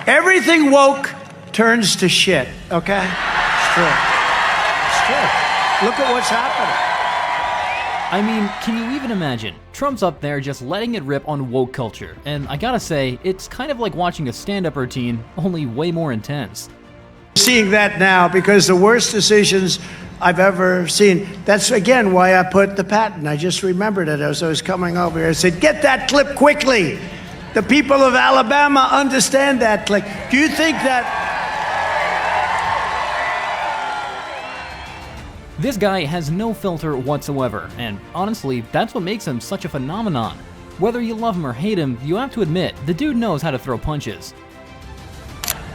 Everything woke turns to shit, okay? It's true. It's true. Look at what's happening. I mean, can you even imagine? Trump's up there just letting it rip on woke culture, and I gotta say, it's kind of like watching a stand-up routine, only way more intense. Seeing that now, because the worst decisions I've ever seen. That's, again, why I put the patent. I just remembered it as I was coming over here. I said, get that clip quickly. The people of Alabama understand that clip. Do you think that... This guy has no filter whatsoever, and honestly, that's what makes him such a phenomenon. Whether you love him or hate him, you have to admit, the dude knows how to throw punches.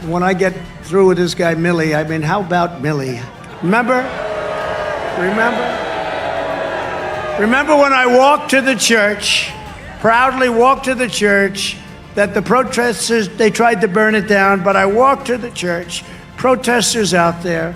When I get through with this guy, Millie, I mean, how about Millie? Remember? Remember when I walked to the church, proudly walked to the church, that the protesters, they tried to burn it down, but I walked to the church, protesters out there,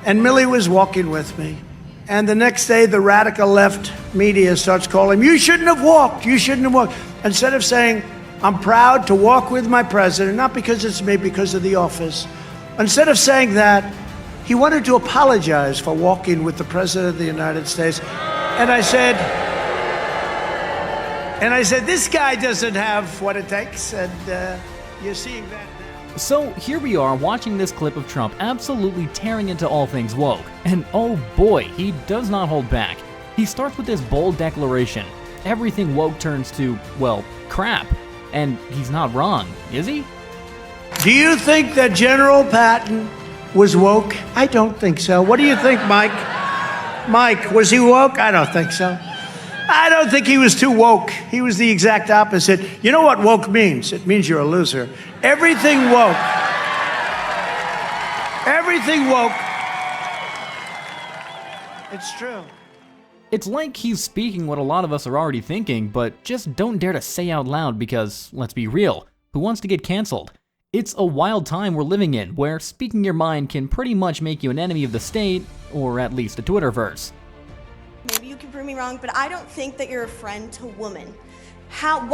and Millie was walking with me. And the next day, the radical left media starts calling, you shouldn't have walked, you shouldn't have walked. Instead of saying, I'm proud to walk with my president, not because it's me, because of the office. Instead of saying that, he wanted to apologize for walking with the President of the United States. And I said, this guy doesn't have what it takes, and you're seeing that now. So here we are watching this clip of Trump absolutely tearing into all things woke. And oh boy, he does not hold back. He starts with this bold declaration. Everything woke turns to, well, crap. And he's not wrong, is he? Do you think that General Patton was woke? I don't think so. What do you think, Mike? Mike, was he woke? I don't think so. I don't think he was too woke. He was the exact opposite. You know what woke means? It means you're a loser. Everything woke. Everything woke. It's true. It's like he's speaking what a lot of us are already thinking, but just don't dare to say out loud because, let's be real, who wants to get canceled? It's a wild time we're living in, where speaking your mind can pretty much make you an enemy of the state, or at least a Twitterverse. Maybe you can prove me wrong, but I don't think that you're a friend to women. I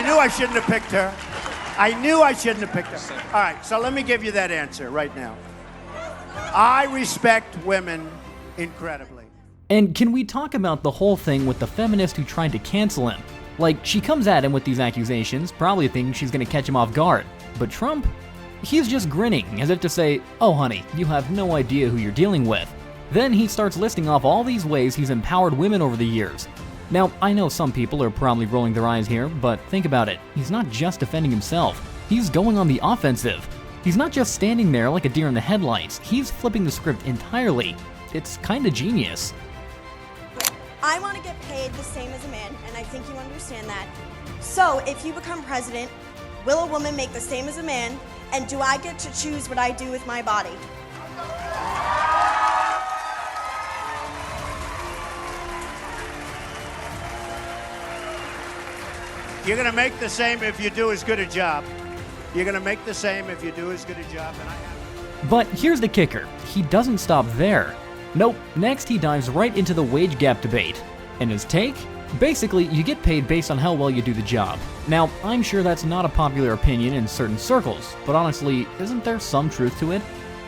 knew I shouldn't have picked her. I knew I shouldn't have picked her. All right, so let me give you that answer right now. I respect women incredibly. And can we talk about the whole thing with the feminist who tried to cancel him? Like, she comes at him with these accusations, probably thinking she's gonna catch him off guard. But Trump? He's just grinning, as if to say, oh honey, you have no idea who you're dealing with. Then he starts listing off all these ways he's empowered women over the years. Now, I know some people are probably rolling their eyes here, but think about it. He's not just defending himself. He's going on the offensive. He's not just standing there like a deer in the headlights. He's flipping the script entirely. It's kinda genius. I want to get paid the same as a man, and I think you understand that. So, if you become president, will a woman make the same as a man, and do I get to choose what I do with my body? You're going to make the same if you do as good a job. You're going to make the same if you do as good a job, and I have. But here's the kicker. He doesn't stop there. Nope, next he dives right into the wage gap debate. And his take? Basically, you get paid based on how well you do the job. Now, I'm sure that's not a popular opinion in certain circles, but honestly, isn't there some truth to it?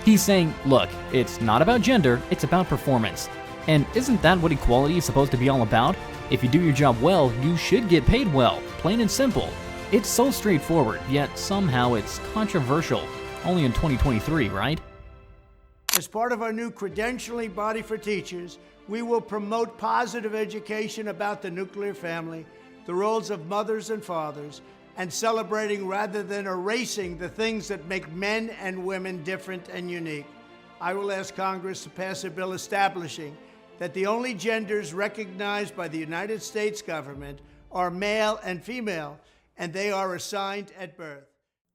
He's saying, look, it's not about gender, it's about performance. And isn't that what equality is supposed to be all about? If you do your job well, you should get paid well, plain and simple. It's so straightforward, yet somehow it's controversial. Only in 2023, right? As part of our new credentialing body for teachers, we will promote positive education about the nuclear family, the roles of mothers and fathers, and celebrating rather than erasing the things that make men and women different and unique. I will ask Congress to pass a bill establishing that the only genders recognized by the United States government are male and female, and they are assigned at birth.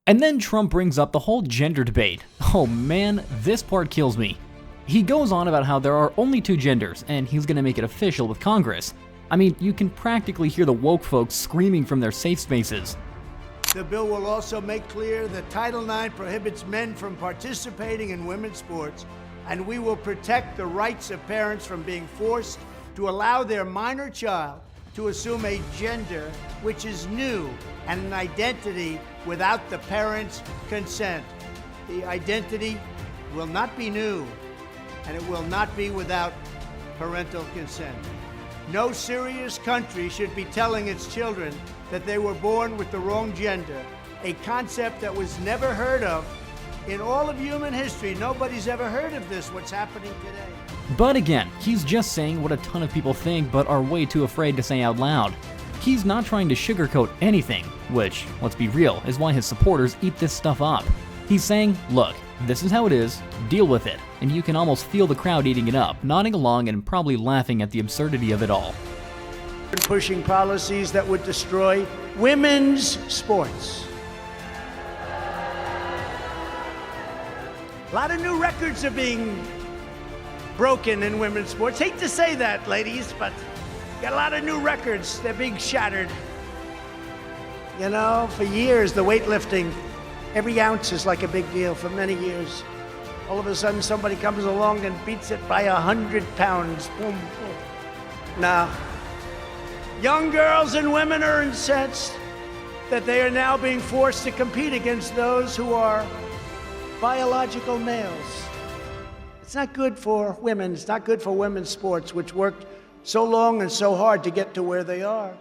And then Trump brings up the whole gender debate. Oh man, this part kills me. He goes on about how there are only two genders, and he's gonna make it official with Congress. I mean, you can practically hear the woke folks screaming from their safe spaces. The bill will also make clear that Title IX prohibits men from participating in women's sports, and we will protect the rights of parents from being forced to allow their minor child to assume a gender which is new and an identity without the parents' consent. The identity will not be new, and it will not be without parental consent. No serious country should be telling its children that they were born with the wrong gender, a concept that was never heard of in all of human history. Nobody's ever heard of this, what's happening today. But again, he's just saying what a ton of people think but are way too afraid to say out loud. He's not trying to sugarcoat anything, which, let's be real, is why his supporters eat this stuff up. He's saying, look, this is how it is, deal with it, and you can almost feel the crowd eating it up, nodding along and probably laughing at the absurdity of it all. Pushing policies that would destroy women's sports. A lot of new records are being broken in women's sports. Hate to say that, ladies, but got a lot of new records. They're being shattered. You know, for years, the weightlifting, every ounce is like a big deal for many years. All of a sudden, somebody comes along and beats it by 100 pounds. Boom, boom. Now, young girls and women are incensed that they are now being forced to compete against those who are biological males. It's not good for women. It's not good for women's sports, which worked so long and so hard to get to where they are.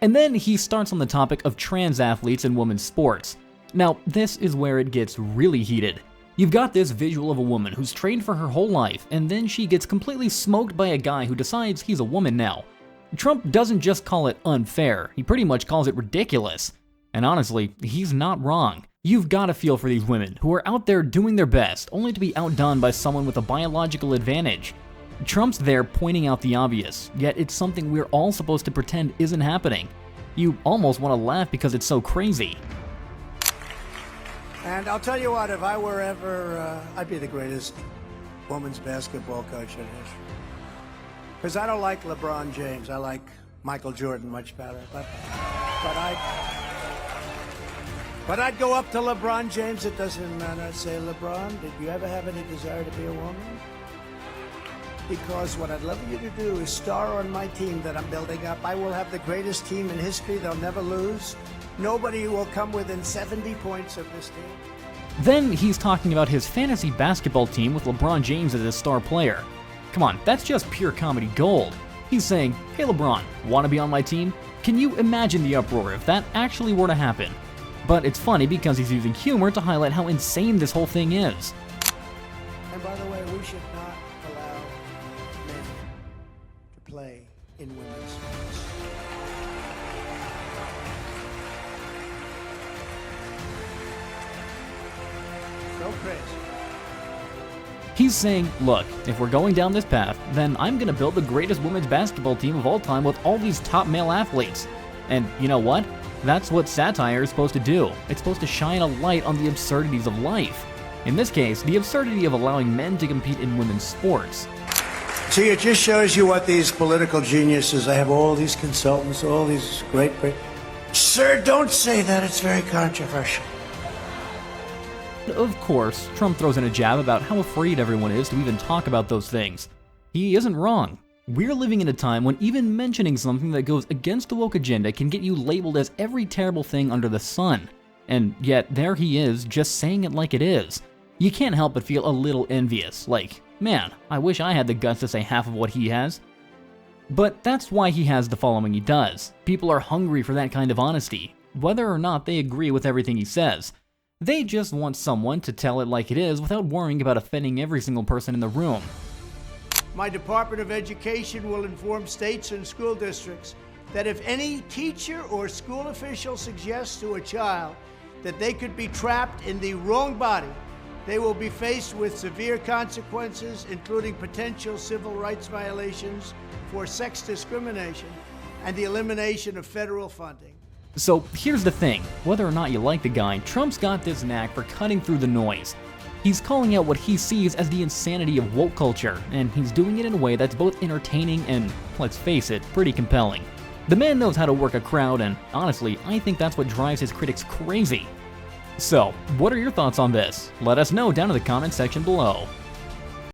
And then he starts on the topic of trans athletes in women's sports. Now, this is where it gets really heated. You've got this visual of a woman who's trained for her whole life, and then she gets completely smoked by a guy who decides he's a woman now. Trump doesn't just call it unfair, he pretty much calls it ridiculous. And honestly, he's not wrong. You've got to feel for these women who are out there doing their best, only to be outdone by someone with a biological advantage. Trump's there pointing out the obvious, yet it's something we're all supposed to pretend isn't happening. You almost want to laugh because it's so crazy. And I'll tell you what, if I were ever, I'd be the greatest women's basketball coach in history. Because I don't like LeBron James. I like Michael Jordan much better. But I'd go up to LeBron James. It doesn't matter. I'd say, LeBron, did you ever have any desire to be a woman? Because what I'd love you to do is star on my team that I'm building up. I will have the greatest team in history. They'll never lose. Nobody will come within 70 points of this team. Then he's talking about his fantasy basketball team with LeBron James as his star player. Come on, that's just pure comedy gold. He's saying, hey LeBron, want to be on my team? Can you imagine the uproar if that actually were to happen? But it's funny because he's using humor to highlight how insane this whole thing is. And by the way, we should not allow men to play in women's sports. So crazy. He's saying, look, if we're going down this path, then I'm gonna build the greatest women's basketball team of all time with all these top male athletes. And you know what? That's what satire is supposed to do. It's supposed to shine a light on the absurdities of life. In this case, the absurdity of allowing men to compete in women's sports. See, it just shows you what these political geniuses, I have all these consultants, all these great... Sir, don't say that. It's very controversial. Of course, Trump throws in a jab about how afraid everyone is to even talk about those things. He isn't wrong. We're living in a time when even mentioning something that goes against the woke agenda can get you labeled as every terrible thing under the sun. And yet, there he is, just saying it like it is. You can't help but feel a little envious, like, man, I wish I had the guts to say half of what he has. But that's why he has the following he does. People are hungry for that kind of honesty, whether or not they agree with everything he says. They just want someone to tell it like it is without worrying about offending every single person in the room. My Department of Education will inform states and school districts that if any teacher or school official suggests to a child that they could be trapped in the wrong body, they will be faced with severe consequences, including potential civil rights violations for sex discrimination and the elimination of federal funding. So here's the thing, whether or not you like the guy, Trump's got this knack for cutting through the noise. He's calling out what he sees as the insanity of woke culture, and he's doing it in a way that's both entertaining and, let's face it, pretty compelling. The man knows how to work a crowd, and honestly, I think that's what drives his critics crazy. So, what are your thoughts on this? Let us know down in the comment section below.